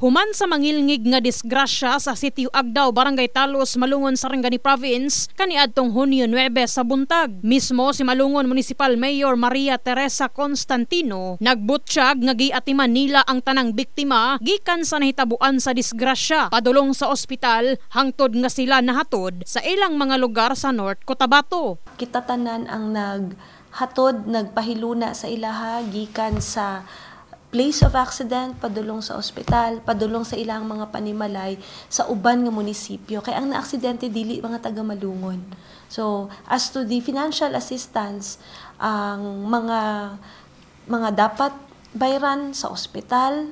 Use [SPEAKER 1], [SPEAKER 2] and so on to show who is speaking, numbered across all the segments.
[SPEAKER 1] Human sa mangilngig nga disgrasya sa Sitio Agdao, Barangay Talos, Malungon, Sarangani Province, kaniadtong Hunyo 9 sa buntag. Mismo si Malungon Municipal Mayor Maria Teresa Constantino nagbutsyag nga giatiman nila ang tanang biktima gikan sa nahitabuan sa disgrasya padulong sa ospital hangtod nga sila nahatod sa ilang mga lugar sa North Cotabato.
[SPEAKER 2] Kita tanan ang naghatod, nagpahiluna sa ilaha gikan sa place of accident, padulong sa ospital, padulong sa ilang mga panimalay sa uban nga munisipyo. Kaya ang naaksidente dili mga taga Malungon. So, as to the financial assistance, ang mga dapat bayaran sa ospital,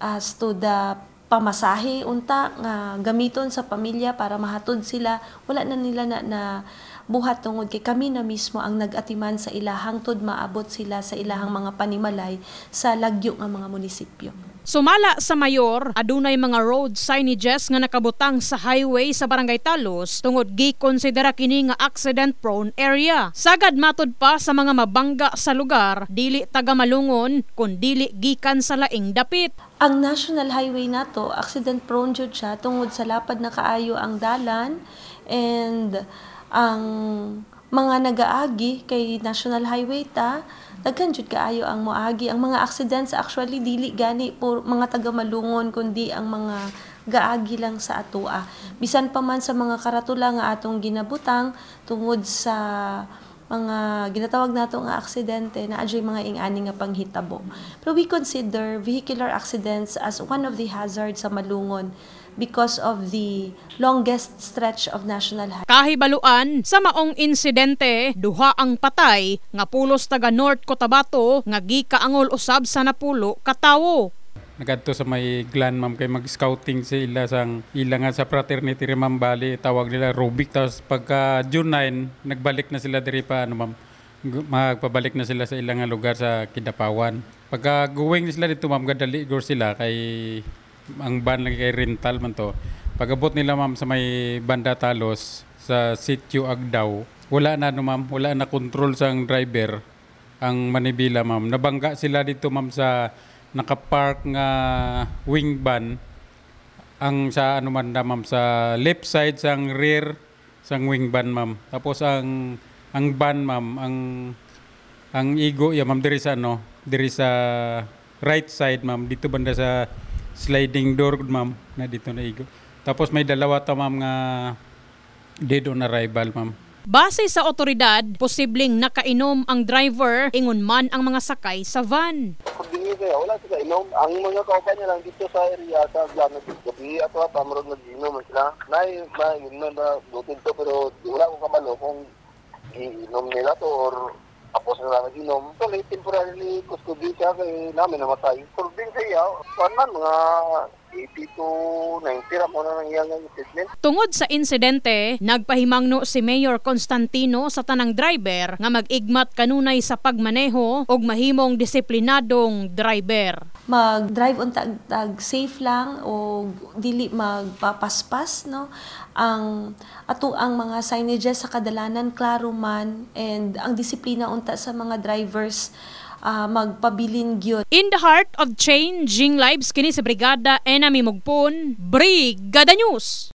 [SPEAKER 2] as to the pamasahe unta nga gamiton sa pamilya para mahatod sila, wala na nila na buhat tungod kay kami na mismo ang nag-atiman sa ilahang tod maabot sila sa ilahang mga panimalay sa lagyo nga mga munisipyo.
[SPEAKER 1] Sumala sa mayor, adunay mga road signages nga nakabutang sa highway sa Barangay Talos tungod gi-konsidera kini nga accident-prone area. Sagad matod pa sa mga mabangga sa lugar, dili taga Malungon kun dili gikan sa laing dapit.
[SPEAKER 2] Ang national highway nato accident-prone jud siya tungod sa lapad na kaayo ang dalan and ang mga nagaagi kay national highway ta daghan jud kaayo ang moagi. Ang mga accidents actually dili gani po mga taga Malungon kundi ang mga gaagi lang sa atoa. Bisan pa man sa mga karatula nga atong ginabutang tungod sa mga ginatawag nato nga aksidente na adjay mga ingani nga panghitabo. Pero we consider vehicular accidents as one of the hazards sa Malungon because of the longest stretch of national highway.
[SPEAKER 1] Kahibaluan sa maong insidente, duha ang patay nga pulos taga North Cotabato nga gikaangol usab sa napulo ka tawo.
[SPEAKER 3] Nagadto sa may Glan ma'am kay mag-scouting sa ila sang ila nga sa fraternity Rimam Bali, tawag nila Rubik. Tapos pagka June 9 nagbalik na sila diri pa ma'am, magpabalik na sila sa ilang lugar sa Kidapawan. Pagka going sila dito ma'am, gadali gor sila kay ang van lagi kay rental man to. Pag-abot nila ma'am sa may Banda Talos sa Sitio Agdao, wala na ma'am, wala na control sang driver ang manibila ma'am. Nabangga sila dito ma'am sa nakapark nga wing van ang sa man ma'am sa left side sang rear sang wing van ma'am. Tapos ang van ma'am, ang igo ya ma'am diri sa right side ma'am, dito banda sa sliding door ma'am na dito na igo. Tapos may dalawa ta ma'am nga dead on arrival ma'am.
[SPEAKER 1] Base sa otoridad, posibleng nakainom ang driver, ingon man ang mga sakay sa van.
[SPEAKER 4] Wala sila inom. Ang mga kauban niya lang dito sa area sa Glan gabi at pamrod nag-inom sila. Inom na dutin to pero wala ko kamalo kung iinom nila to or tapos na nag-inom. So, temporarily custody siya kay namin namatay. Kurbing sa iya, mga 80 to 90 ra mo na nangyayang incident.
[SPEAKER 1] Tungod sa insidente, nagpahimangno si Mayor Constantino sa tanang driver nga mag-igmat kanunay sa pagmaneho ug mahimong disiplinadong driver.
[SPEAKER 2] Mag-drive on tag safe lang o dili magpapaspas no. Ang mga signages sa kadalanan klaro man and ang disiplina unta sa mga drivers magpabilin gyud.
[SPEAKER 1] In the heart of changing lives kini sa Brigada Enami Mugpon, Brigada News.